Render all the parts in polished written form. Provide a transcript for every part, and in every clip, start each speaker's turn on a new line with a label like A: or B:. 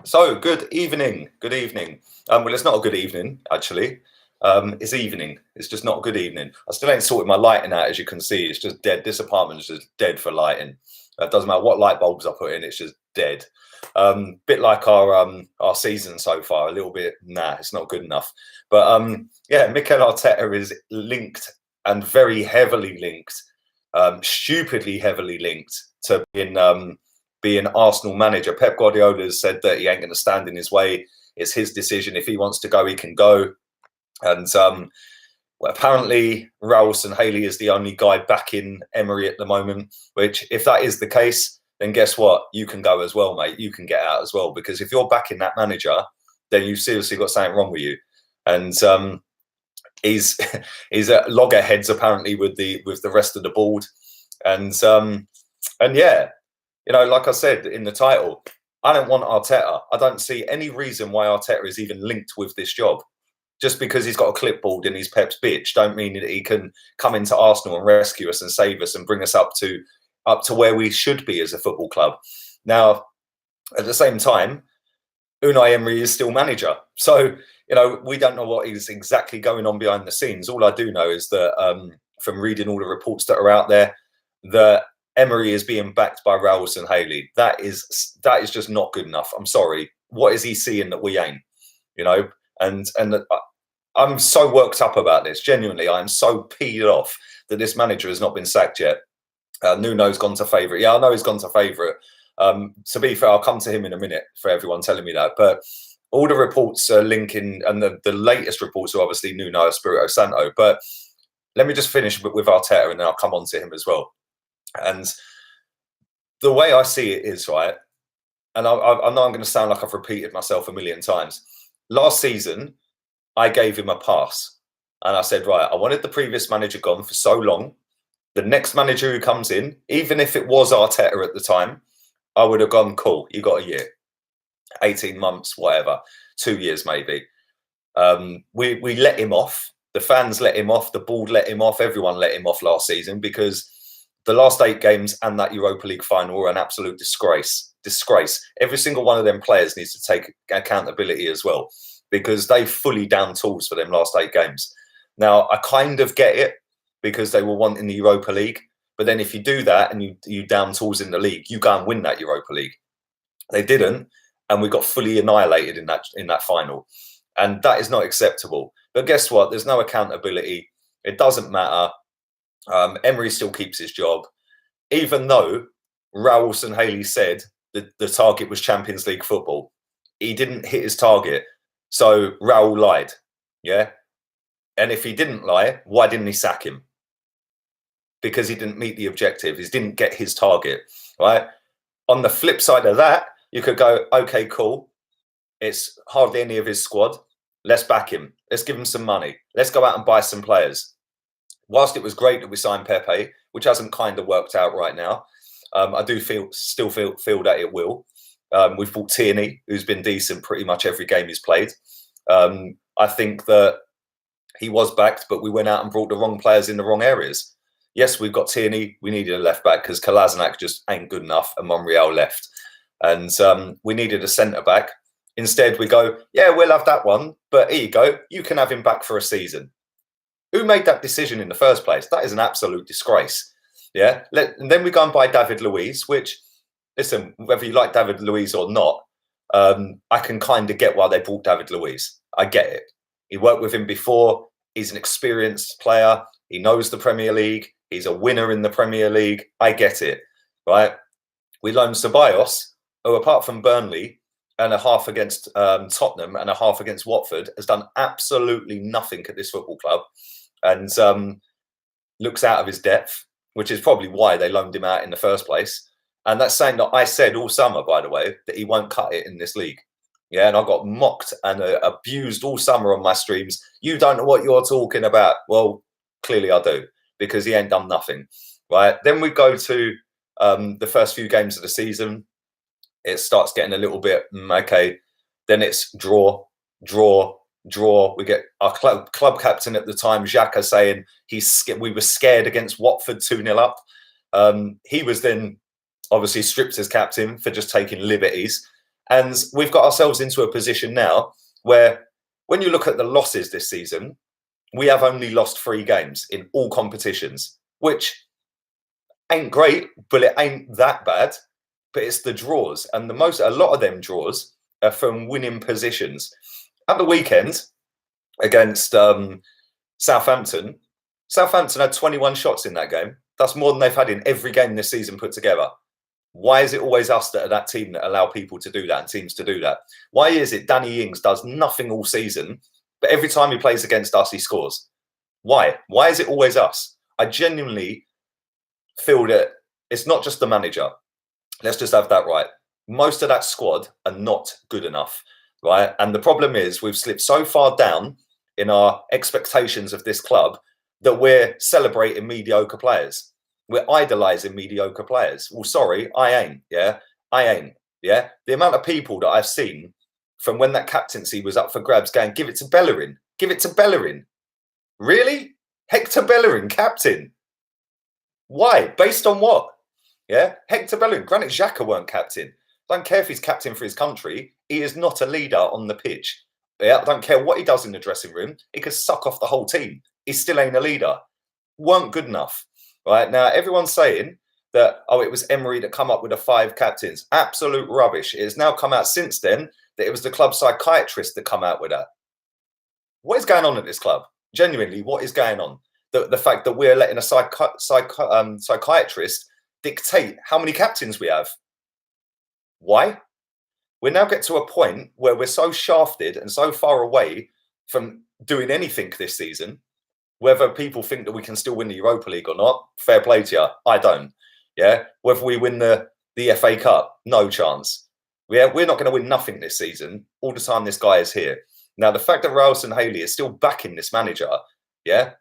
A: So, good evening. Good evening. Well, it's not a good evening, actually. It's evening. It's just not a good evening. I still ain't sorted my lighting out, as you can see. It's just dead. This apartment is just dead for lighting. It doesn't matter what light bulbs I put in, it's just dead. Bit like our season so far, a little bit, it's not good enough. But yeah, Mikel Arteta is linked and very heavily linked, stupidly heavily linked to being Arsenal manager. Pep Guardiola has said that he ain't going to stand in his way. It's his decision. If he wants to go, he can go. And well, apparently, Raul Sanhaley is the only guy back in Emery at the moment, which if that is the case, then guess what? You can go as well, mate. You can get out as well. Because if you're backing that manager, then you've seriously got something wrong with you. And he's at loggerheads apparently with the rest of the board. And yeah, you know, like I said in the title, I don't want Arteta. I don't see any reason why Arteta is even linked with this job. Just because he's got a clipboard and he's Pep's bitch, don't mean that he can come into Arsenal and rescue us and save us and bring us up to where we should be as a football club. Now, at the same time, Unai Emery is still manager. So, you know, we don't know what is exactly going on behind the scenes. All I do know is that from reading all the reports that are out there, that Emery is being backed by Raul Sanhaley. That is just not good enough. I'm sorry. What is he seeing that we ain't? You know, and I'm so worked up about this. Genuinely, I'm so peed off that this manager has not been sacked yet. Nuno's gone to favourite. Yeah, I know he's gone to favourite. To be fair, I'll come to him in a minute for everyone telling me that. But all the reports are linking, and the latest reports are obviously Nuno Espirito Santo. But let me just finish with Arteta, and then I'll come on to him as well. And the way I see it is, right, and I know I'm going to sound like I've repeated myself a million times. Last season, I gave him a pass. And I said, right, I wanted the previous manager gone for so long. The next manager who comes in, even if it was Arteta at the time, I would have gone, cool, you got a year, 18 months, whatever, 2 years maybe. We let him off. The fans let him off. The board let him off. Everyone let him off last season because the last 8 games and that Europa League final were an absolute disgrace. Every single one of them players needs to take accountability as well because they fully down tools for them last 8 games. Now, I kind of get it because they were wanting the Europa League. But then if you do that and you down tools in the league, you go and win that Europa League. They didn't, and we got fully annihilated in that final. And that is not acceptable. But guess what? There's no accountability. It doesn't matter. Emery still keeps his job, even though Raul Sanhaley said that the target was Champions League football. He didn't hit his target, so Raul lied. Yeah, and if he didn't lie, why didn't he sack him? Because he didn't meet the objective. He didn't get his target. Right. On the flip side of that, you could go, okay, cool. It's hardly any of his squad. Let's back him. Let's give him some money. Let's go out and buy some players. Whilst it was great that we signed Pepe, which hasn't kind of worked out right now, I do still feel that it will. We've bought Tierney, who's been decent pretty much every game he's played. I think that he was backed, but we went out and brought the wrong players in the wrong areas. Yes, we've got Tierney. We needed a left back because Kolasinac just ain't good enough, and Monreal left. And we needed a centre back. Instead, we go, yeah, we'll have that one, but here you go. You can have him back for a season. Who made that decision in the first place? That is an absolute disgrace. Yeah. And then we go and buy David Luiz, which, listen, whether you like David Luiz or not, I can kind of get why they bought David Luiz. I get it. He worked with him before. He's an experienced player. He knows the Premier League. He's a winner in the Premier League. I get it. Right. We loaned Ceballos, who apart from Burnley and a half against Tottenham and a half against Watford, has done absolutely nothing at this football club. And looks out of his depth, which is probably why they loaned him out in the first place. And that's saying that I said all summer, by the way, that he won't cut it in this league. Yeah, and I got mocked and abused all summer on my streams. You don't know what you're talking about. Well, clearly I do, because he ain't done nothing. Right? Then we go to the first few games of the season. It starts getting a little bit, okay. Then it's draw. We get our club captain at the time, Xhaka, saying we were scared against Watford 2-0 up. He was then obviously stripped as captain for just taking liberties. And we've got ourselves into a position now where when you look at the losses this season, we have only lost 3 games in all competitions, which ain't great, but it ain't that bad. But it's the draws, and a lot of them draws are from winning positions. At the weekend against Southampton had 21 shots in that game. That's more than they've had in every game this season put together. Why is it always us that are that team that allow people to do that and teams to do that? Why is it Danny Ings does nothing all season, but every time he plays against us, he scores? Why? Why is it always us? I genuinely feel that it's not just the manager. Let's just have that right. Most of that squad are not good enough, right? And the problem is we've slipped so far down in our expectations of this club that we're celebrating mediocre players. We're idolising mediocre players. Well, sorry, I ain't, yeah? I ain't, yeah? The amount of people that I've seen from when that captaincy was up for grabs going, give it to Bellerin, give it to Bellerin. Really? Hector Bellerin, captain? Why? Based on what? Yeah, Hector Bellerin, Granit Xhaka weren't captain. I don't care if he's captain for his country. He is not a leader on the pitch. Yeah, I don't care what he does in the dressing room. He could suck off the whole team. He still ain't a leader. Weren't good enough. Right now, everyone's saying that, it was Emery that come up with the 5 captains. Absolute rubbish. It has now come out since then that it was the club psychiatrist that come out with that. What is going on at this club? Genuinely, what is going on? The fact that we're letting a psychiatrist dictate how many captains we have. Why? We now get to a point where we're so shafted and so far away from doing anything this season. Whether people think that we can still win the Europa League or not, fair play to you. I don't. Yeah. Whether we win the FA Cup, no chance. We're not going to win nothing this season. All the time this guy is here. Now, the fact that Ralston Haley is still backing this manager, yeah,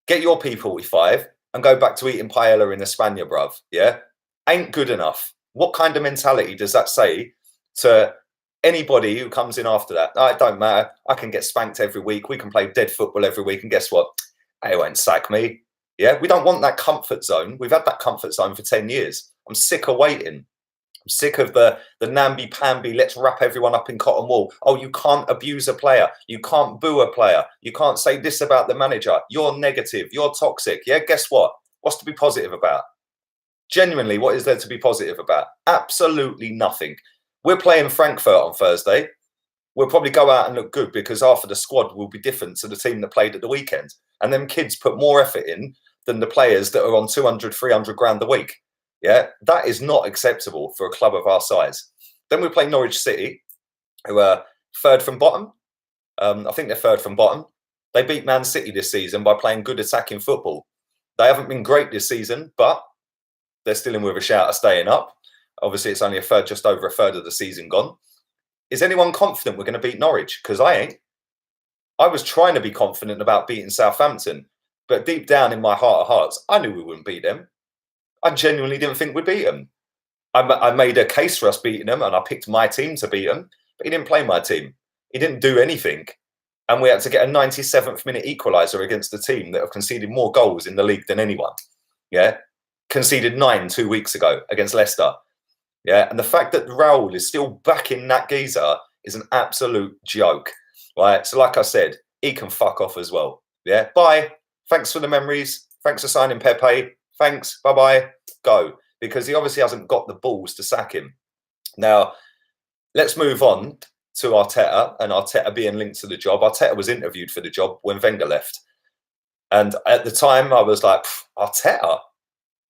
A: get your P45 and go back to eating paella in España, bruv. Yeah, ain't good enough. What kind of mentality does that say to anybody who comes in after that? Oh, it don't matter. I can get spanked every week. We can play dead football every week. And guess what? They won't sack me. Yeah, we don't want that comfort zone. We've had that comfort zone for 10 years. I'm sick of waiting. I'm sick of the namby-pamby, let's wrap everyone up in cotton wool. Oh, you can't abuse a player. You can't boo a player. You can't say this about the manager. You're negative. You're toxic. Yeah, guess what? What's to be positive about? Genuinely, what is there to be positive about? Absolutely nothing. We're playing Frankfurt on Thursday. We'll probably go out and look good because half of the squad will be different to the team that played at the weekend. And them kids put more effort in than the players that are on 200, 300 grand a week. Yeah, that is not acceptable for a club of our size. Then we play Norwich City, who are 3rd from bottom. I think they're 3rd from bottom. They beat Man City this season by playing good attacking football. They haven't been great this season, but they're still in with a shout of staying up. Obviously, it's only just over a third of the season gone. Is anyone confident we're going to beat Norwich? Because I ain't. I was trying to be confident about beating Southampton, but deep down in my heart of hearts, I knew we wouldn't beat them. I genuinely didn't think we'd beat them. I made a case for us beating them, and I picked my team to beat them, but he didn't play my team. He didn't do anything. And we had to get a 97th minute equaliser against the team that have conceded more goals in the league than anyone. Yeah. Conceded 9 2 weeks ago against Leicester. Yeah. And the fact that Raul is still backing that geezer is an absolute joke. Right. So, like I said, he can fuck off as well. Yeah. Bye. Thanks for the memories. Thanks for signing Pepe. Thanks. Bye-bye. Go. Because he obviously hasn't got the balls to sack him. Now, let's move on to Arteta, and Arteta being linked to the job. Arteta was interviewed for the job when Wenger left. And at the time, I was like, Arteta?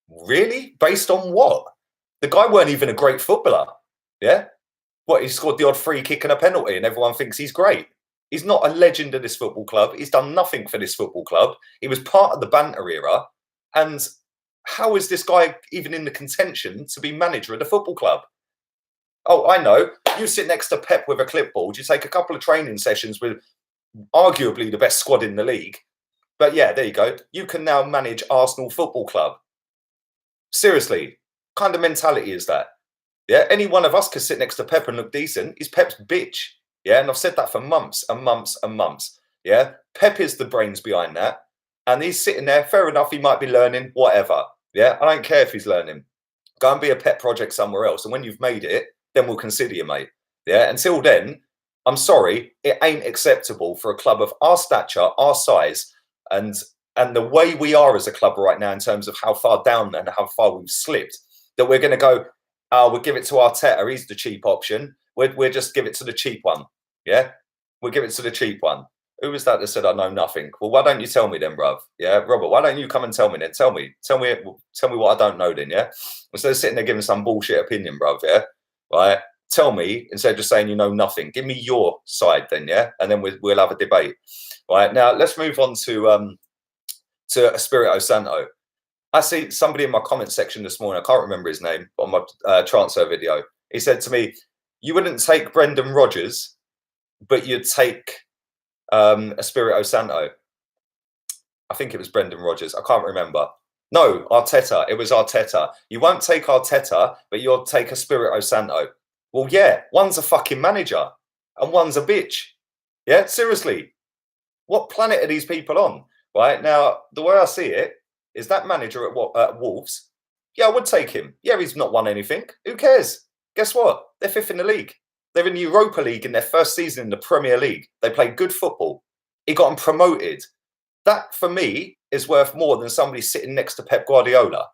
A: Really? Based on what? The guy weren't even a great footballer. Yeah? What, he scored the odd free kick and a penalty and everyone thinks he's great. He's not a legend of this football club. He's done nothing for this football club. He was part of the banter era. And how is this guy even in the contention to be manager of the football club? Oh, I know. You sit next to Pep with a clipboard. You take a couple of training sessions with arguably the best squad in the league. But yeah, there you go. You can now manage Arsenal Football Club. Seriously, what kind of mentality is that? Yeah, any one of us could sit next to Pep and look decent. He's Pep's bitch. Yeah, and I've said that for months and months and months. Yeah, Pep is the brains behind that. And he's sitting there. Fair enough, he might be learning, whatever. Yeah, I don't care if he's learning. Go and be a pet project somewhere else. And when you've made it, then we'll consider you, mate. Yeah, until then, I'm sorry, it ain't acceptable for a club of our stature, our size, and the way we are as a club right now in terms of how far down and how far we've slipped, that we're going to go, oh, we'll give it to Arteta. He's the cheap option. We'll just give it to the cheap one. Yeah, we'll give it to the cheap one. Who was that said I know nothing? Well, why don't you tell me then, bruv? Yeah, Robert, why don't you come and tell me then? Tell me what I don't know then, yeah? Instead of sitting there giving some bullshit opinion, bruv, yeah? Right? Tell me, instead of just saying you know nothing, give me your side then, yeah? And then we'll have a debate. Right, now let's move on to Espirito Santo. I see somebody in my comment section this morning, I can't remember his name, on my transfer video. He said to me, you wouldn't take Brendan Rodgers, but you'd take Espirito Santo. I think it was Brendan Rodgers. I can't remember. No, Arteta. It was Arteta. You won't take Arteta, but you'll take Espirito Santo. Well, yeah, one's a fucking manager and one's a bitch. Yeah, seriously. What planet are these people on? Right now, the way I see it is that manager at Wolves. Yeah, I would take him. Yeah, he's not won anything. Who cares? Guess what? They're fifth in the league. They're in the Europa League in their first season in the Premier League. They played good football. He got them promoted. That, for me, is worth more than somebody sitting next to Pep Guardiola.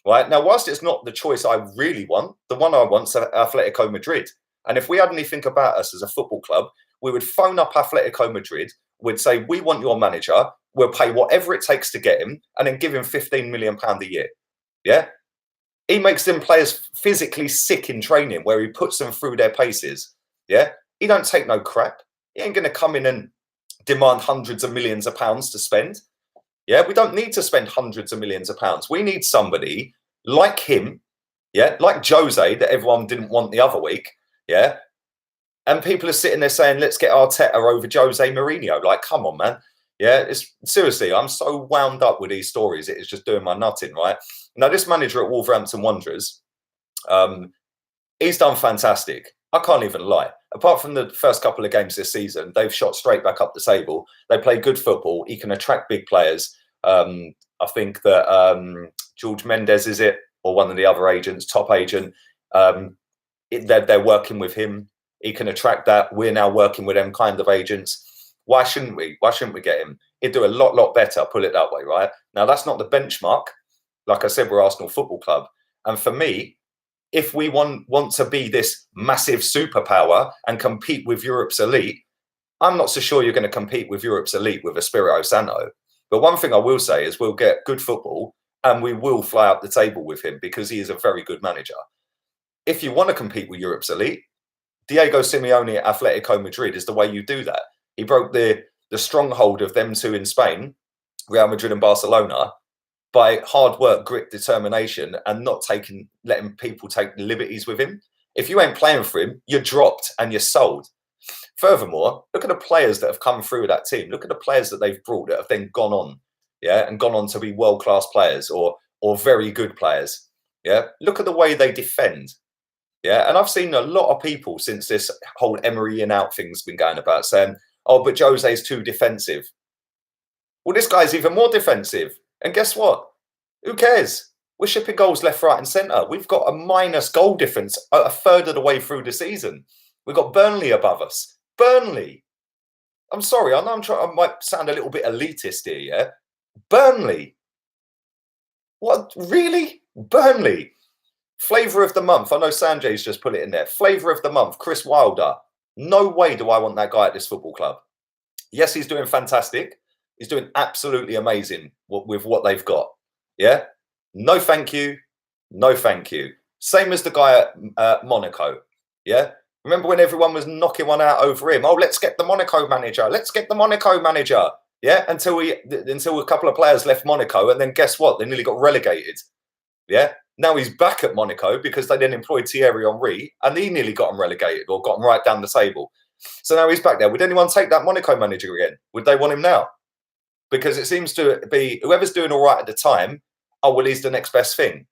A: Right now, whilst it's not the choice I really want, the one I want is Atletico Madrid. And if we had anything about us as a football club, we would phone up Atletico Madrid. We'd say, we want your manager. We'll pay whatever it takes to get him and then give him £15 million a year. Yeah? He makes them players physically sick in training where he puts them through their paces. Yeah? He don't take no crap. He ain't going to come in and demand hundreds of millions of pounds to spend. Yeah, we don't need to spend hundreds of millions of pounds. We need somebody like him, yeah, like Jose that everyone didn't want the other week, yeah. And people are sitting there saying, let's get Arteta over Jose Mourinho. Like, come on, man. Yeah, it's seriously, I'm so wound up with these stories. It is just doing my nutting, right? Now, this manager at Wolverhampton Wanderers, he's done fantastic. I can't even lie. Apart from the first couple of games this season, they've shot straight back up the table. They play good football. He can attract big players. I think that George Mendes, is it, or one of the other agents, top agent, they're working with him. He can attract that. We're now working with them kind of agents. Why shouldn't we? Why shouldn't we get him? He'd do a lot better, put it that way, right? Now, that's not the benchmark. Like I said, we're Arsenal Football Club. And for me, if we want to be this massive superpower and compete with Europe's elite, I'm not so sure you're going to compete with Europe's elite with Espirito Santo. But one thing I will say is we'll get good football and we will fly up the table with him because he is a very good manager. If you want to compete with Europe's elite, Diego Simeone at Atletico Madrid is the way you do that. He broke the stronghold of them two in Spain, Real Madrid and Barcelona, by hard work, grit, determination, and not letting people take liberties with him. If you ain't playing for him, you're dropped and you're sold. Furthermore, look at the players that have come through that team. Look at the players that they've brought that have then gone on, yeah, and gone on to be world-class players or very good players. Yeah, look at the way they defend. Yeah, and I've seen a lot of people since this whole Emery in out thing's been going about saying, oh, but Jose's too defensive. Well, this guy's even more defensive. And guess what? Who cares? We're shipping goals left, right and centre. We've got a minus goal difference a third of the way through the season. We've got Burnley above us. Burnley. I'm sorry, I know I might sound a little bit elitist here, yeah? Burnley. What? Really? Burnley. Flavour of the month. I know Sanjay's just put it in there. Flavour of the month, Chris Wilder. No way do I want that guy at this football club. Yes, he's doing fantastic. He's doing absolutely amazing with what they've got. Yeah? No thank you. No thank you. Same as the guy at Monaco. Yeah? Remember when everyone was knocking one out over him? Oh, let's get the Monaco manager. Let's get the Monaco manager. Yeah? Until a couple of players left Monaco, and then guess what? They nearly got relegated. Yeah? Now he's back at Monaco because they then employed Thierry Henry, and he nearly got them relegated or got them right down the table. So now he's back there. Would anyone take that Monaco manager again? Would they want him now? Because it seems to be whoever's doing all right at the time, oh, well, he's the next best thing.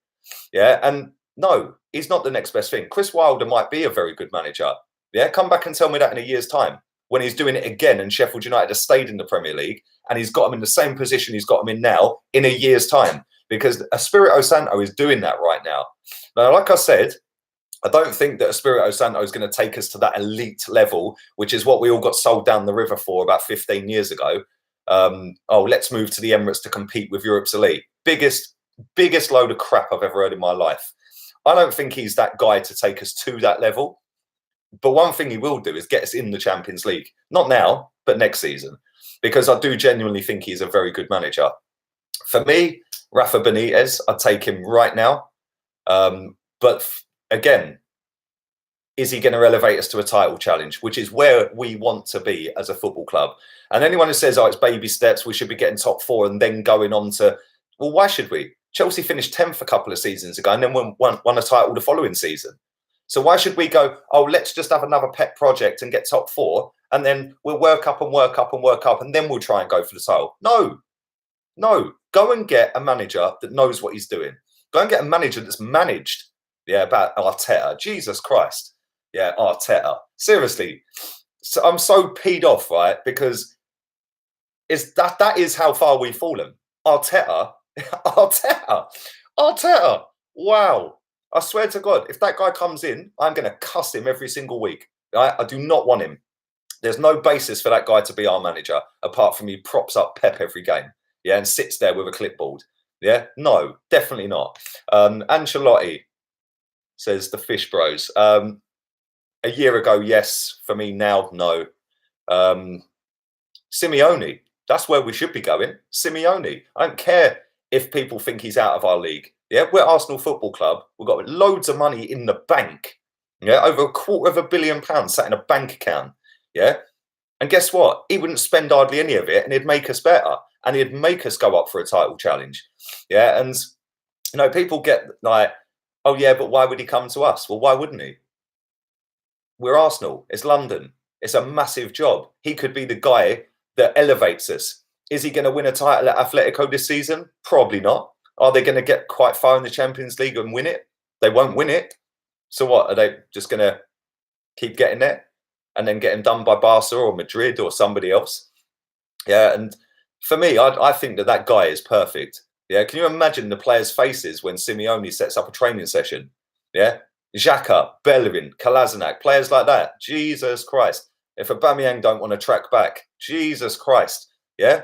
A: Yeah, and no, he's not the next best thing. Chris Wilder might be a very good manager. Yeah, come back and tell me that in a year's time when he's doing it again and Sheffield United has stayed in the Premier League and he's got them in the same position he's got them in now in a year's time. Because Espirito Santo is doing that right now. Now, like I said, I don't think that Espirito Santo is going to take us to that elite level, which is what we all got sold down the river for about 15 years ago. Let's move to the Emirates to compete with Europe's elite. Biggest load of crap I've ever heard in my life. I don't think he's that guy to take us to that level. But one thing he will do is get us in the Champions League. Not now, but next season. Because I do genuinely think he's a very good manager. For me, Rafa Benitez, I'd take him right now. Again, is he going to elevate us to a title challenge, which is where we want to be as a football club? And anyone who says, it's baby steps, we should be getting top 4 and then going on to, well, why should we? Chelsea finished 10th a couple of seasons ago and then won a title the following season. So why should we go, let's just have another pet project and get top 4 and then we'll work up and work up and work up and then we'll try and go for the title? No. Go and get a manager that knows what he's doing. Go and get a manager that's managed. Yeah, about Arteta. Jesus Christ. Yeah, Arteta. Seriously. So I'm so peed off, right? Because that is how far we've fallen. Arteta. Wow. I swear to God, if that guy comes in, I'm going to cuss him every single week. Right? I do not want him. There's no basis for that guy to be our manager, apart from he props up Pep every game. Yeah, and sits there with a clipboard. Yeah, no, definitely not. Ancelotti says the Fish Bros. A year ago, yes. For me now, no. Simeone, that's where we should be going. Simeone. I don't care if people think he's out of our league. Yeah, we're Arsenal Football Club. We've got loads of money in the bank. Yeah, over £250 million sat in a bank account. Yeah. And guess what? He wouldn't spend hardly any of it and he'd make us better. And he'd make us go up for a title challenge. Yeah. And, people get like, but why would he come to us? Well, why wouldn't he? We're Arsenal. It's London. It's a massive job. He could be the guy that elevates us. Is he going to win a title at Atletico this season? Probably not. Are they going to get quite far in the Champions League and win it? They won't win it. So what? Are they just going to keep getting there and then getting done by Barca or Madrid or somebody else? Yeah, and for me, I think that guy is perfect. Yeah, can you imagine the players' faces when Simeone sets up a training session? Yeah, Xhaka, Bellerin, Kolasinac, players like that. Jesus Christ. If Aubameyang don't want to track back, Jesus Christ. Yeah,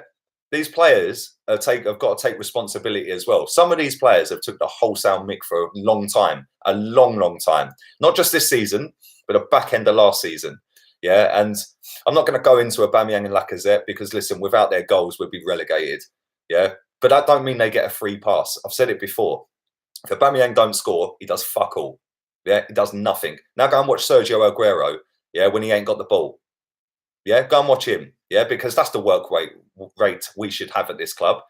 A: these players have got to take responsibility as well. Some of these players have took the wholesale mick for a long time, a long time. Not just this season, but the back end of last season. Yeah, and I'm not going to go into Aubameyang and Lacazette because, listen, without their goals, we'd be relegated. Yeah, but that don't mean they get a free pass. I've said it before. If Aubameyang don't score, he does fuck all. Yeah, he does nothing. Now go and watch Sergio Aguero. Yeah, when he ain't got the ball. Yeah, go and watch him. Yeah, because that's the work rate we should have at this club.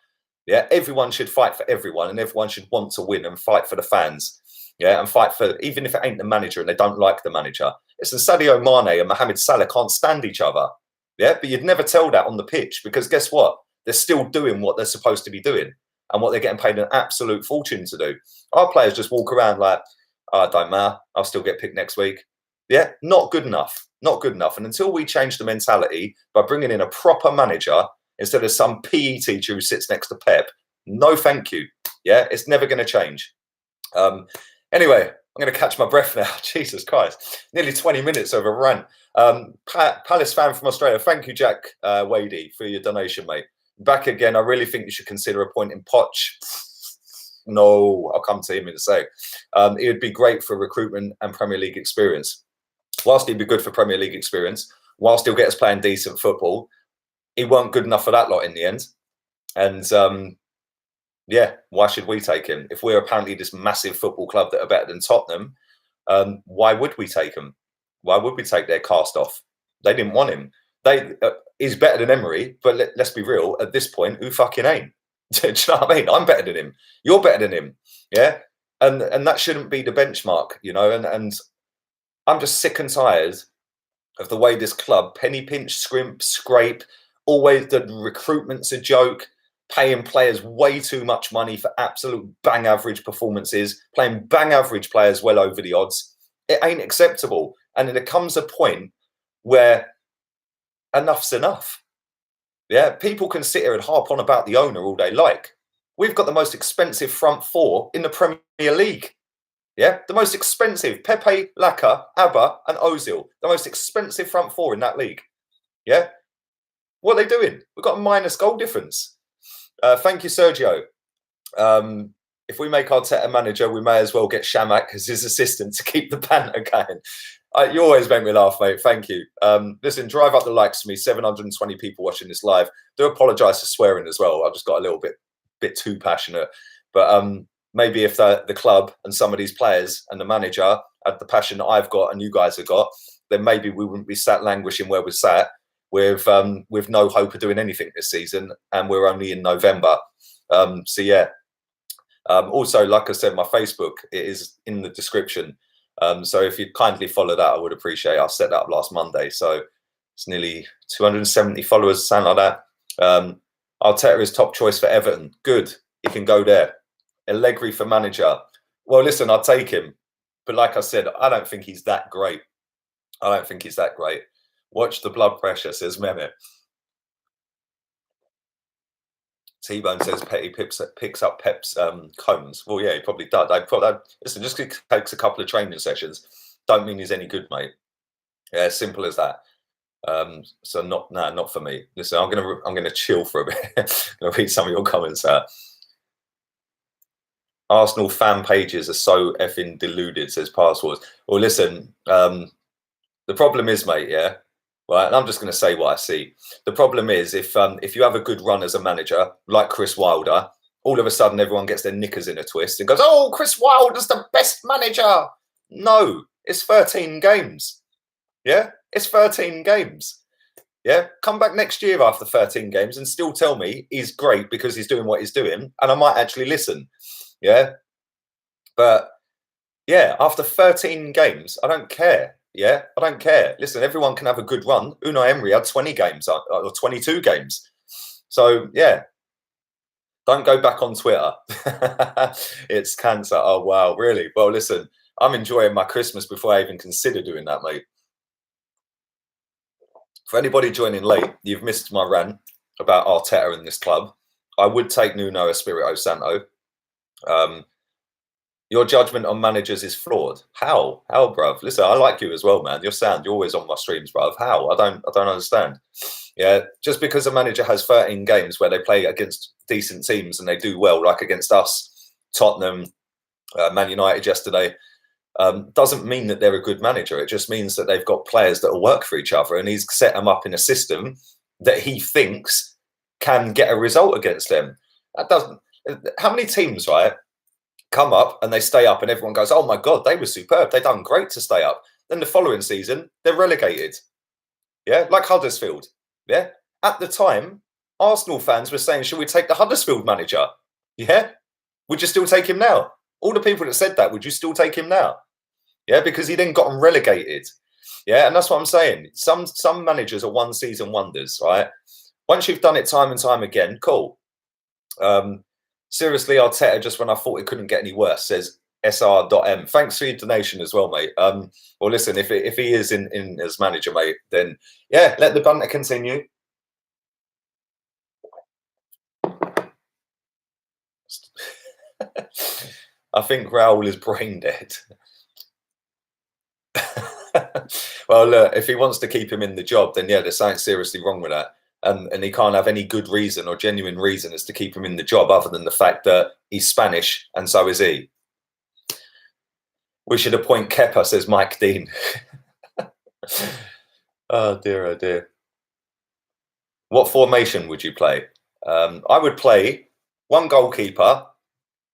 A: Yeah, everyone should fight for everyone and everyone should want to win and fight for the fans. Yeah, and fight for, even if it ain't the manager and they don't like the manager. Listen, Sadio Mane and Mohamed Salah can't stand each other. Yeah, but you'd never tell that on the pitch because guess what? They're still doing what they're supposed to be doing and what they're getting paid an absolute fortune to do. Our players just walk around like, don't matter, I'll still get picked next week. Yeah, not good enough. Not good enough. And until we change the mentality by bringing in a proper manager instead of some PE teacher who sits next to Pep, no thank you. Yeah, it's never going to change. Anyway, I'm going to catch my breath now. Jesus Christ. Nearly 20 minutes of a rant. Palace fan from Australia. Thank you, Jack Wadey, for your donation, mate. Back again. I really think you should consider appointing Poch. No, I'll come to him in a sec. It would be great for recruitment and Premier League experience. Whilst he'd be good for Premier League experience, whilst he'll get us playing decent football, he weren't good enough for that lot in the end. And yeah, why should we take him? If we're apparently this massive football club that are better than Tottenham, why would we take him? Why would we take their cast off? They didn't want him. He's better than Emery, but let's be real. At this point, who fucking ain't? Do you know what I mean? I'm better than him. You're better than him. Yeah, and that shouldn't be the benchmark, And I'm just sick and tired of the way this club penny pinch, scrimp, scrape. Always the recruitment's a joke. Paying players way too much money for absolute bang average performances, playing bang average players well over the odds. It ain't acceptable. And there comes a point where enough's enough. Yeah, people can sit here and harp on about the owner all they like. We've got the most expensive front four in the Premier League. Yeah, the most expensive. Pepe, Laka, Abba, and Ozil. The most expensive front four in that league. Yeah. What are they doing? We've got a minus goal difference. Thank you, Sergio. If we make Arteta manager, we may as well get Shamak as his assistant to keep the banter going. You always make me laugh, mate. Thank you. Listen, drive up the likes for me. 720 people watching this live. Do apologise for swearing as well. I just got a little bit too passionate. But maybe if the club and some of these players and the manager had the passion that I've got and you guys have got, then maybe we wouldn't be sat languishing where we're sat with no hope of doing anything this season, and we're only in November. So yeah. Also, like I said, my Facebook, it is in the description. So if you'd kindly follow that, I would appreciate it. I set that up last Monday. So it's nearly 270 followers, something like that. Arteta is top choice for Everton. Good. He can go there. Allegri for manager. Well, listen, I'll take him. But like I said, I don't think he's that great. I don't think he's that great. Watch the blood pressure, says Mehmet. T-Bone says he picks up Pep's cones. Well, yeah, he probably does. Listen, just takes a couple of training sessions. Don't mean he's any good, mate. Yeah, simple as that. So not for me. Listen, I'm gonna chill for a bit. I'm gonna read some of your comments out. Arsenal fan pages are so effing deluded, says Passwords. Well, listen, the problem is, mate, yeah. Right, and I'm just going to say what I see. The problem is if you have a good run as a manager, like Chris Wilder, all of a sudden everyone gets their knickers in a twist and goes, "Oh, Chris Wilder's the best manager." No, it's 13 games. Yeah, it's 13 games. Yeah, come back next year after 13 games and still tell me he's great because he's doing what he's doing, and I might actually listen. Yeah, but yeah, after 13 games, I don't care. Yeah, I don't care. Listen, everyone can have a good run. Unai Emery had 20 games or 22 games. So, yeah, don't go back on Twitter. It's cancer. Oh, wow, really? Well, listen, I'm enjoying my Christmas before I even consider doing that, mate. For anybody joining late, you've missed my rant about Arteta in this club. I would take Nuno Espirito Santo. Your judgment on managers is flawed. How, bruv? Listen, I like you as well, man. You're sound. You're always on my streams, bruv. How? I don't understand. Yeah, just because a manager has 13 games where they play against decent teams and they do well, like against us, Tottenham, Man United yesterday, doesn't mean that they're a good manager. It just means that they've got players that will work for each other, and he's set them up in a system that he thinks can get a result against them. That doesn't. How many teams, right, come up and they stay up and everyone goes, "Oh my God, they were superb. They done great to stay up." Then the following season, they're relegated. Yeah, like Huddersfield. Yeah. At the time, Arsenal fans were saying, "Should we take the Huddersfield manager?" Yeah. Would you still take him now? All the people that said that, would you still take him now? Yeah, because he then got them relegated. Yeah, and that's what I'm saying. Some managers are one season wonders, right? Once you've done it time and time again, cool. Seriously, Arteta, just when I thought it couldn't get any worse, says SR.M. Thanks for your donation as well, mate. Well, listen, if he is in as manager, mate, then yeah, let the banter continue. I think Raul is brain dead. Well, look, if he wants to keep him in the job, then yeah, there's something seriously wrong with that. And he can't have any good reason or genuine reason as to keep him in the job other than the fact that he's Spanish and so is he. We should appoint Kepa, says Mike Dean. Oh dear. What formation would you play? I would play 1 goalkeeper,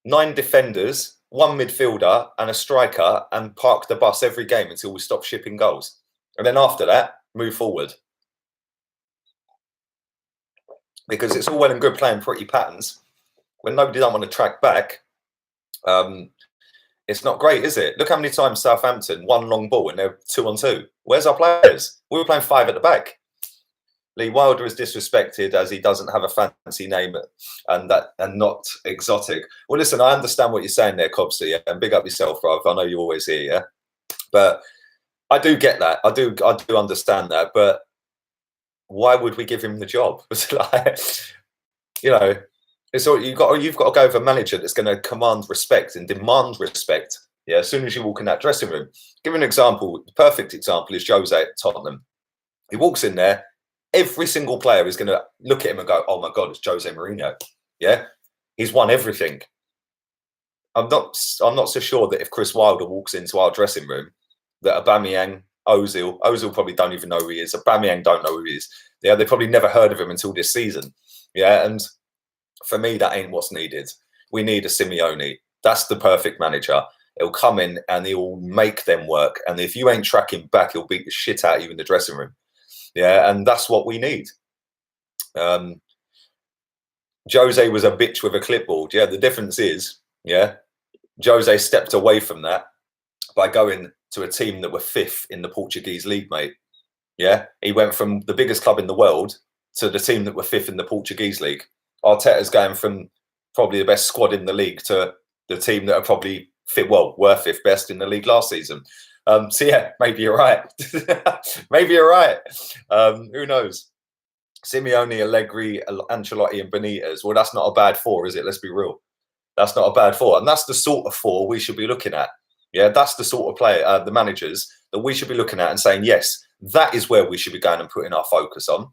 A: 9 defenders, 1 midfielder and a striker, and park the bus every game until we stop shipping goals. And then after that, move forward. Because it's all well and good playing pretty patterns. When nobody don't want to track back, it's not great, is it? Look how many times Southampton won long ball and they're 2-on-2. Where's our players? We were playing 5 at the back. Lee Wilder is disrespected as he doesn't have a fancy name and not exotic. Well, listen, I understand what you're saying there, Cobsy, and big up yourself, bruv. I know you're always here, yeah? But I do get that. I do understand that. But why would we give him the job? It's like, you know, it's all you've got to go with a manager that's going to command respect and demand respect Yeah, as soon as you walk in that dressing room. Give an example. The perfect example is Jose at Tottenham. He walks in there. Every single player is going to look at him and go, "Oh my God, it's Jose Mourinho." Yeah, he's won everything. I'm not so sure that if Chris Wilder walks into our dressing room, that Aubameyang, Ozil probably don't even know who he is. Aubameyang don't know who he is. Yeah, they probably never heard of him until this season. Yeah, and for me, that ain't what's needed. We need a Simeone. That's the perfect manager. He'll come in and he'll make them work. And if you ain't tracking back, he'll beat the shit out of you in the dressing room. Yeah, and that's what we need. Jose was a bitch with a clipboard. Yeah, the difference is, yeah, Jose stepped away from that by going to a team that were 5th in the Portuguese league, mate. Yeah, he went from the biggest club in the world to the team that were 5th in the Portuguese league. Arteta's going from probably the best squad in the league to the team that are probably were 5th best in the league last season. So yeah, maybe you're right. Maybe you're right. Who knows? Simeone, Allegri, Ancelotti, and Benitez. Well, that's not a bad 4, is it? Let's be real. That's not a bad 4, and that's the sort of 4 we should be looking at. Yeah, that's the sort of player, the managers that we should be looking at and saying, yes, that is where we should be going and putting our focus on.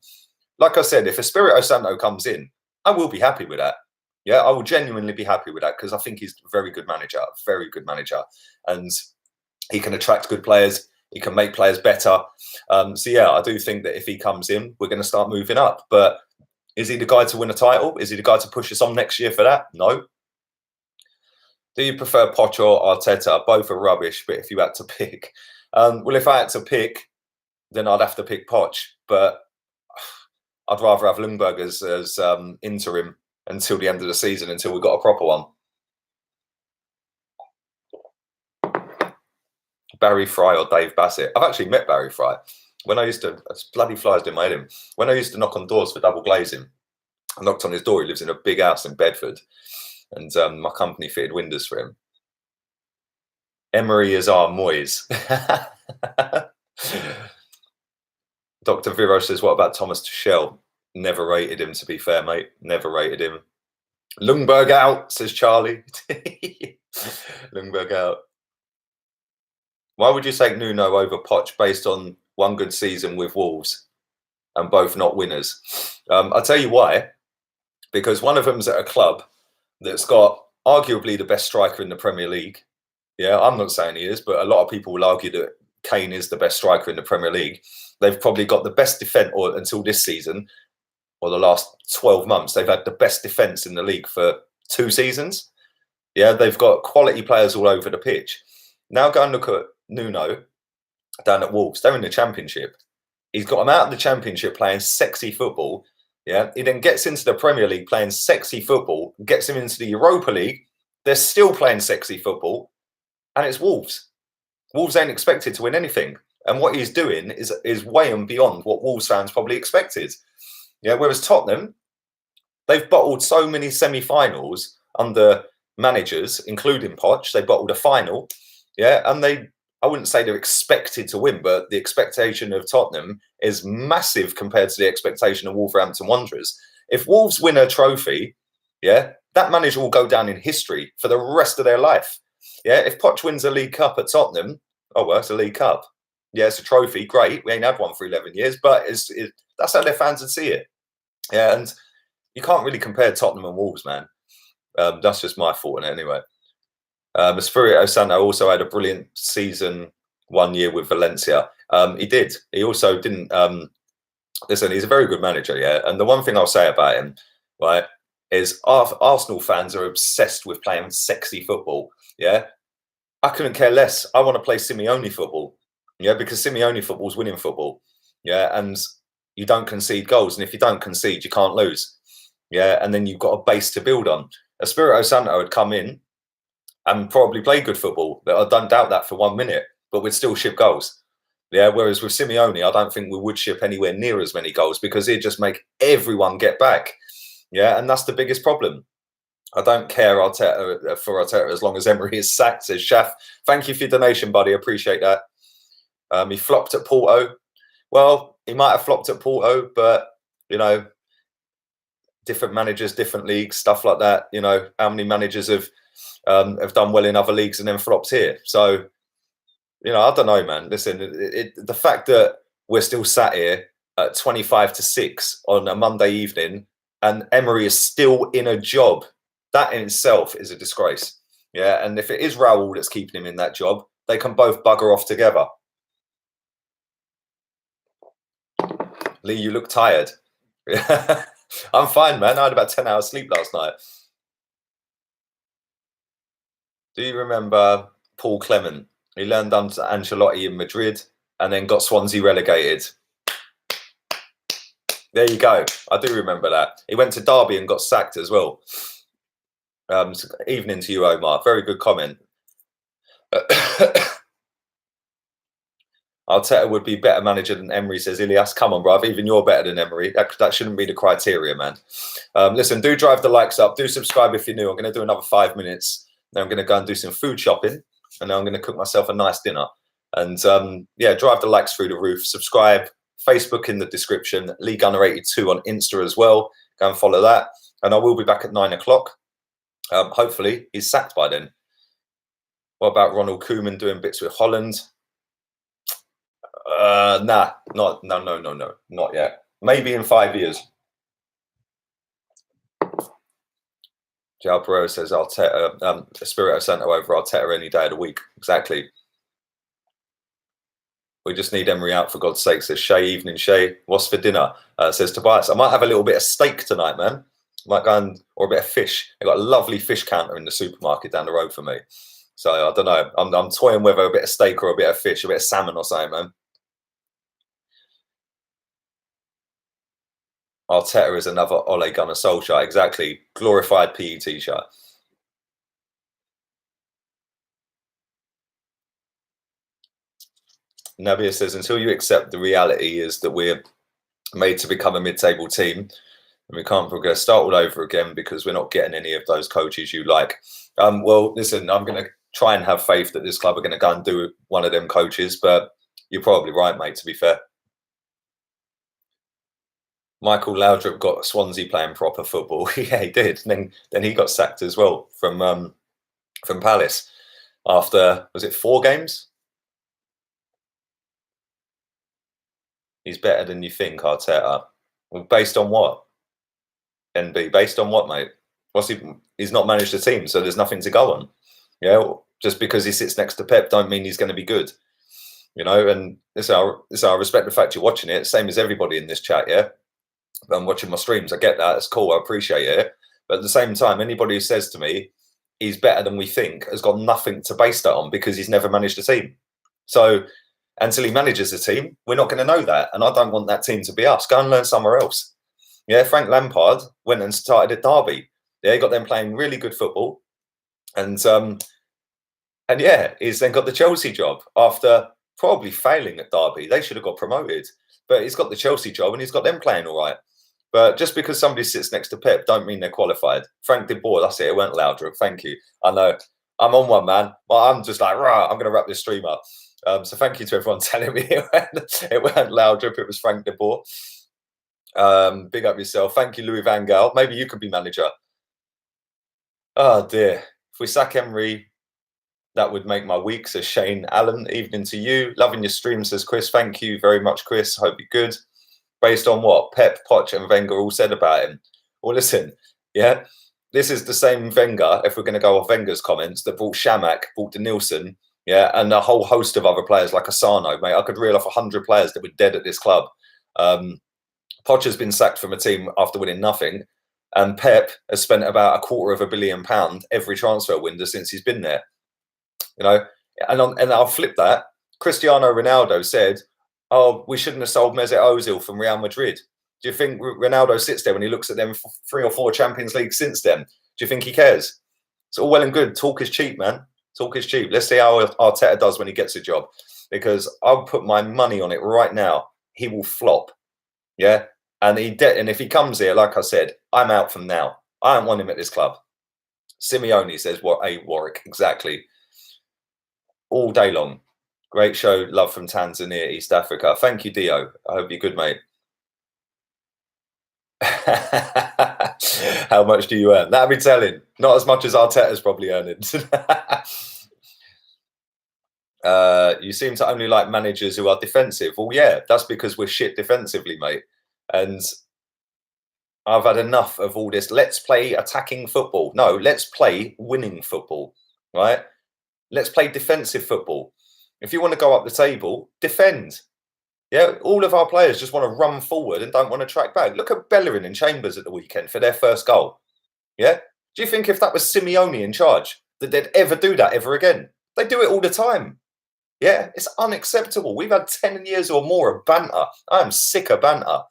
A: Like I said, if Espirito Santo comes in, I will be happy with that. Yeah, I will genuinely be happy with that because I think he's a very good manager, and he can attract good players. He can make players better. So yeah, I do think that if he comes in, we're going to start moving up. But is he the guy to win a title? Is he the guy to push us on next year for that? No. Do you prefer Poch or Arteta? Both are rubbish, but if you had to pick. Well, if I had to pick, then I'd have to pick Poch. But I'd rather have Ljungberg as interim until the end of the season, until we've got a proper one. Barry Fry or Dave Bassett? I've actually met Barry Fry. When I used to, bloody flies didn't made him. When I used to knock on doors for double glazing, I knocked on his door. He lives in a big house in Bedford. And my company fitted windows for him. Emery is our Moyes. Dr. Viro says, what about Thomas Tuchel? Never rated him, to be fair, mate. Never rated him. Ljungberg out, says Charlie. Ljungberg out. Why would you take Nuno over Poch based on one good season with Wolves and both not winners? I'll tell you why. Because one of them's at a club that's got arguably the best striker in the Premier League. Yeah, I'm not saying he is, but a lot of people will argue that Kane is the best striker in the Premier League. They've probably got the best defence, or until this season, or the last 12 months, they've had the best defence in the league for 2 seasons. Yeah, they've got quality players all over the pitch. Now go and look at Nuno down at Wolves. They're in the Championship. He's got them out of the Championship playing sexy football. Yeah, he then gets into the Premier League playing sexy football, gets him into the Europa League. They're still playing sexy football, and it's Wolves. Wolves ain't expected to win anything, and what he's doing is way and beyond what Wolves fans probably expected. Yeah, whereas Tottenham, they've bottled so many semi-finals under managers, including Poch. They bottled a final, yeah, and I wouldn't say they're expected to win, but the expectation of Tottenham is massive compared to the expectation of Wolverhampton Wanderers. If Wolves win a trophy, yeah, that manager will go down in history for the rest of their life. Yeah, if Poch wins a League Cup at Tottenham, oh, well, it's a League Cup. Yeah, it's a trophy. Great. We ain't had one for 11 years, but that's how their fans would see it. Yeah, and you can't really compare Tottenham and Wolves, man. That's just my thought on it anyway. Espirito Santo also had a brilliant season 1 year with Valencia. He did. He also didn't. Listen, he's a very good manager, yeah. And the one thing I'll say about him, right, is Arsenal fans are obsessed with playing sexy football. Yeah, I couldn't care less. I want to play Simeone football. Yeah, because Simeone football is winning football. Yeah, and you don't concede goals, and if you don't concede, you can't lose. Yeah, and then you've got a base to build on. Espirito Santo had come in and probably play good football. I don't doubt that for 1 minute, but we'd still ship goals. Yeah, whereas with Simeone, I don't think we would ship anywhere near as many goals because he'd just make everyone get back. Yeah, and that's the biggest problem. I don't care for Arteta as long as Emery is sacked, says Shaf. Thank you for your donation, buddy. Appreciate that. He flopped at Porto. Well, he might have flopped at Porto, but, you know, different managers, different leagues, stuff like that. You know, how many managers have have done well in other leagues and then flopped here. So, I don't know, man. Listen, the fact that we're still sat here at 25-6 on a Monday evening and Emery is still in a job, that in itself is a disgrace. Yeah, and if it is Raul that's keeping him in that job, they can both bugger off together. Lee, you look tired. I'm fine, man. I had about 10 hours sleep last night. Do you remember Paul Clement? He learned under Ancelotti in Madrid and then got Swansea relegated. There you go. I do remember that. He went to Derby and got sacked as well. Evening to you, Omar. Very good comment. Arteta would be better manager than Emery, says Ilias. Come on, bruv. Even you're better than Emery. That shouldn't be the criteria, man. Listen, do drive the likes up. Do subscribe if you're new. I'm going to do another 5 minutes. Then I'm going to go and do some food shopping. And then I'm going to cook myself a nice dinner. And yeah, drive the likes through the roof. Subscribe. Facebook in the description. Lee Gunner 82 on Insta as well. Go and follow that. And I will be back at 9 o'clock. Hopefully, he's sacked by then. What about Ronald Koeman doing bits with Holland? No, not yet. Maybe in 5 years. João Pereira says Arteta, Espirito Santo over Arteta any day of the week. Exactly. We just need Emery out for God's sake, says Shay. Evening, Shay. What's for dinner? Says Tobias. I might have a little bit of steak tonight, man. Might go or a bit of fish. They've got a lovely fish counter in the supermarket down the road for me. So I don't know. I'm toying whether a bit of steak or a bit of fish, a bit of salmon or something, man. Arteta is another Ole Gunnar Solskjaer. Exactly. Glorified PE t-shirt. Nabia says, until you accept the reality is that we're made to become a mid-table team and we can't progress, start all over again because we're not getting any of those coaches you like. Well, listen, I'm going to try and have faith that this club are going to go and do one of them coaches, but you're probably right, mate, to be fair. Michael Laudrup got Swansea playing proper football. Yeah, he did. And then he got sacked as well from Palace after, was it 4 games? He's better than you think, Arteta. Well, based on what? NB, based on what, mate? He's not managed a team, so there's nothing to go on. Yeah, just because he sits next to Pep don't mean he's going to be good. And this I respect the fact you're watching it, same as everybody in this chat, yeah? I'm watching my streams. I get that. It's cool. I appreciate it. But at the same time, anybody who says to me he's better than we think has got nothing to base that on because he's never managed a team. So until he manages a team, we're not going to know that. And I don't want that team to be us. Go and learn somewhere else. Yeah, Frank Lampard went and started at Derby. Yeah, he got them playing really good football. And yeah, he's then got the Chelsea job after probably failing at Derby. They should have got promoted. But he's got the Chelsea job and he's got them playing all right. But just because somebody sits next to Pep don't mean they're qualified. Frank de Boer, that's it. It weren't Laudrup. Thank you. I know. I'm on one, man. I'm just like, rah, I'm going to wrap this stream up. So thank you to everyone telling me it weren't Laudrup. It was Frank de Boer. Big up yourself. Thank you, Louis van Gaal. Maybe you could be manager. Oh, dear. If we sack Emery, that would make my week, says Shane Allen. Evening to you. Loving your stream, says Chris. Thank you very much, Chris. Hope you're good. Based on what Pep, Poch and Wenger all said about him. Well, listen, yeah, this is the same Wenger, if we're going to go off Wenger's comments, that brought Shamak, brought Denilson, yeah, and a whole host of other players like Asano, mate. I could reel off 100 players that were dead at this club. Poch has been sacked from a team after winning nothing, and Pep has spent about £250 million every transfer window since he's been there. And I'll flip that. Cristiano Ronaldo said, oh, we shouldn't have sold Mesut Ozil from Real Madrid. Do you think Ronaldo sits there when he looks at them for 3 or 4 Champions League since then? Do you think he cares? It's all well and good. Talk is cheap, man. Talk is cheap. Let's see how Arteta does when he gets a job. Because I'll put my money on it right now. He will flop. Yeah? And if he comes here, like I said, I'm out from now. I don't want him at this club. Simeone says, Warwick. Exactly. All day long. Great show. Love from Tanzania, East Africa. Thank you, Dio. I hope you're good, mate. How much do you earn? That'll be telling. Not as much as Arteta's probably earning. You seem to only like managers who are defensive. Well, yeah, that's because we're shit defensively, mate. And I've had enough of all this. Let's play attacking football. No, let's play winning football, right? Let's play defensive football. If you want to go up the table, defend. Yeah, all of our players just want to run forward and don't want to track back. Look at Bellerin and Chambers at the weekend for their first goal. Yeah? Do you think if that was Simeone in charge, that they'd ever do that ever again? They do it all the time. Yeah, it's unacceptable. We've had 10 years or more of banter. I am sick of banter.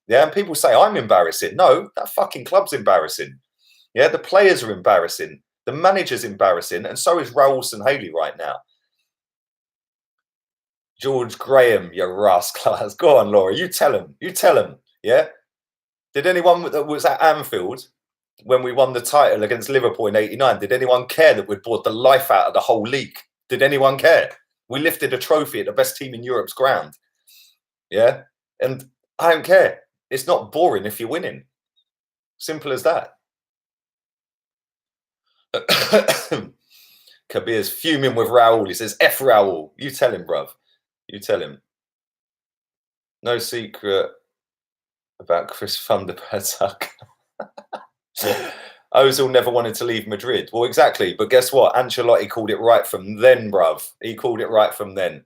A: Yeah, and people say I'm embarrassing. No, that fucking club's embarrassing. Yeah, the players are embarrassing. The manager's embarrassing. And so is Raul Sanhaley right now. George Graham, you rascals. Go on, Laura. You tell him. You tell him. Yeah? Did anyone that was at Anfield when we won the title against Liverpool in '89, did anyone care that we'd brought the life out of the whole league? Did anyone care? We lifted a trophy at the best team in Europe's ground. Yeah? And I don't care. It's not boring if you're winning. Simple as that. Kabir's fuming with Raul. He says, F Raul. You tell him, bruv. You tell him. No secret about Chris van der Berg. Ozil never wanted to leave Madrid. Well, exactly. But guess what? Ancelotti called it right from then, bruv. He called it right from then.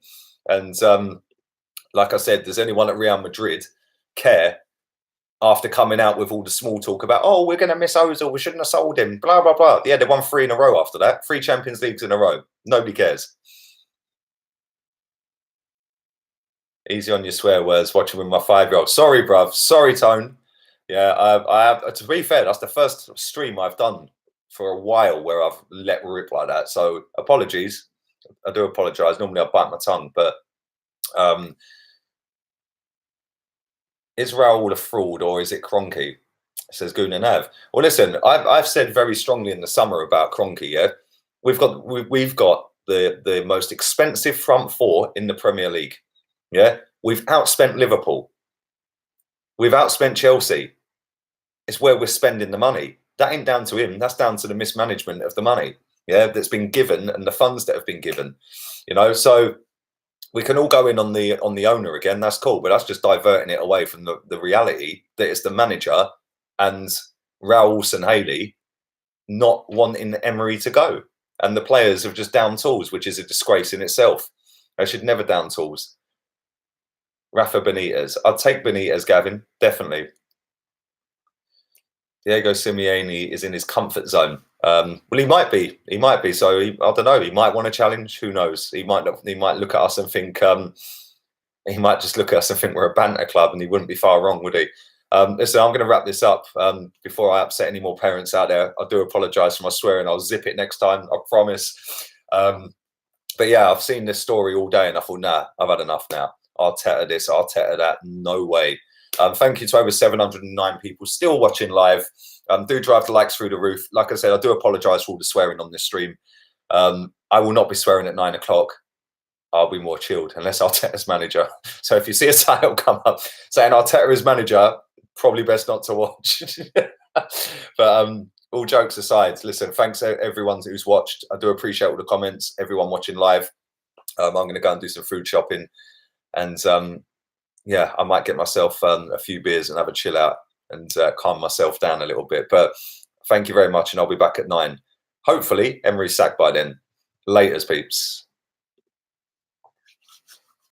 A: And like I said, does anyone at Real Madrid care after coming out with all the small talk about, oh, we're going to miss Ozil, we shouldn't have sold him, blah, blah, blah. Yeah, they won 3 in a row after that. 3 Champions Leagues in a row. Nobody cares. Easy on your swear words, watching with my 5-year-old. Sorry, bruv. Sorry, Tone. Yeah, I have. To be fair, that's the first stream I've done for a while where I've let rip like that. So apologies. I do apologise. Normally I bite my tongue, but is Raul a fraud or is it Kroenke? Says Guna Nav. Well, listen, I've said very strongly in the summer about Kroenke. Yeah, we've got the most expensive front 4 in the Premier League. Yeah, we've outspent Liverpool. We've outspent Chelsea. It's where we're spending the money. That ain't down to him. That's down to the mismanagement of the money. Yeah, that's been given and the funds that have been given. You know, so we can all go in on the owner again. That's cool, but that's just diverting it away from the reality that it's the manager and Raul Sanhaley not wanting Emery to go, and the players have just down tools, which is a disgrace in itself. They should never down tools. Rafa Benitez. I'd take Benitez, Gavin. Definitely. Diego Simeone is in his comfort zone. Well, he might be. He might be. So I don't know. He might want a challenge. Who knows? He might look at us and think. He might just look at us and think we're a banter club, and he wouldn't be far wrong, would he? Listen, I'm going to wrap this up before I upset any more parents out there. I do apologise for my swearing. I'll zip it next time. I promise. But yeah, I've seen this story all day, and I thought, nah, I've had enough now. Arteta this, Arteta that. No way. Thank you to over 709 people still watching live. Do drive the likes through the roof. Like I said, I do apologise for all the swearing on this stream. I will not be swearing at 9 o'clock. I'll be more chilled, unless Arteta's manager. So if you see a title come up saying Arteta is manager, probably best not to watch. But all jokes aside, listen, thanks to everyone who's watched. I do appreciate all the comments, everyone watching live. I'm going to go and do some food shopping. And yeah, I might get myself a few beers and have a chill out and calm myself down a little bit. But thank you very much, and I'll be back at 9. Hopefully, Emery's sacked by then. Laters, peeps.